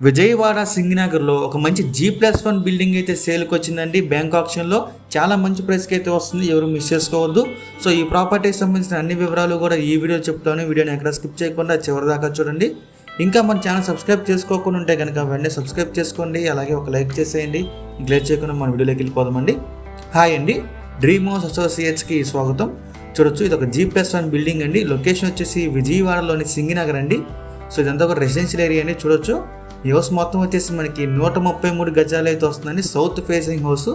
విజయవాడ సింగనగర్లో ఒక మంచి G+1 building అయితే సేల్కి వచ్చిందండి. బ్యాంక్ ఆప్షన్లో చాలా మంచి ప్రైస్కి అయితే వస్తుంది, ఎవరు మిస్ చేసుకోవద్దు. సో ఈ ప్రాపర్టీకి సంబంధించిన అన్ని వివరాలు కూడా ఈ వీడియో చెప్తాను. వీడియోని ఎక్కడ స్కిప్ చేయకుండా చివరి దాకా చూడండి. ఇంకా మన ఛానల్ సబ్స్క్రైబ్ చేసుకోకుండా ఉంటే కనుక వెంటనే సబ్స్క్రైబ్ చేసుకోండి, అలాగే ఒక లైక్ చేసేయండి. ఇంక లేట్ చేయకుండా మన వీడియోలోకి వెళ్ళిపోదామండి. హాయ్ అండి, డ్రీమ్ హౌస్ అసోసియేట్స్కి స్వాగతం. చూడొచ్చు, ఇది ఒక G+1 బిల్డింగ్ అండి. లొకేషన్ వచ్చేసి విజయవాడలోని సింగనగర్ అండి. సో ఇదంతా ఒక రెసిడెన్షియల్ ఏరియా అండి. చూడొచ్చు, ఈ హౌస్ మొత్తం వచ్చేసి మనకి 133 గజాలు అయితే వస్తుందండి. South facing house.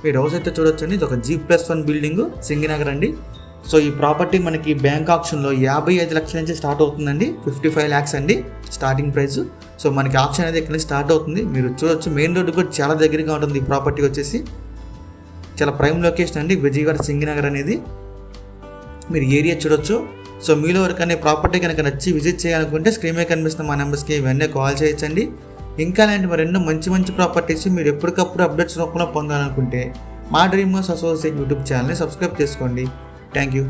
ఈ హౌస్ అయితే చూడొచ్చు అండి, ఇది ఒక G+1 బిల్డింగ్ సింగనగర్ అండి. సో ఈ ప్రాపర్టీ మనకి బ్యాంక్ ఆప్షన్లో 55 లక్షల నుంచి స్టార్ట్ అవుతుందండి. 55 lakhs అండి స్టార్టింగ్ ప్రైస్. సో మనకి ఆప్షన్ అనేది ఇక్కడ నుంచి స్టార్ట్ అవుతుంది. మీరు చూడొచ్చు, మెయిన్ రోడ్డు కూడా చాలా దగ్గరగా ఉంటుంది. ఈ ప్రాపర్టీ వచ్చేసి చాలా ప్రైమ్ లొకేషన్ అండి, విజయవాడ సింగనగర్ అనేది. మీరు ఏరియా చూడొచ్చు. సో మీలో ఎవరికైనా ప్రాపర్టీ కనుక నచ్చి విజిట్ చేయాలనుకుంటే స్క్రీన్ మీద కనిపిస్తున్న మా నెంబర్స్కి ఇవన్నీ కాల్ చేయొచ్చండి. ఇంకా అలాంటి మరెన్నో మంచి ప్రాపర్టీస్ మీరు ఎప్పటికప్పుడు అప్డేట్స్ రూపంలో పొందాలనుకుంటే మా డ్రీమ్ హౌస్ అసోసియేట్ యూట్యూబ్ ఛానల్ని సబ్స్క్రైబ్ చేసుకోండి. Thank you.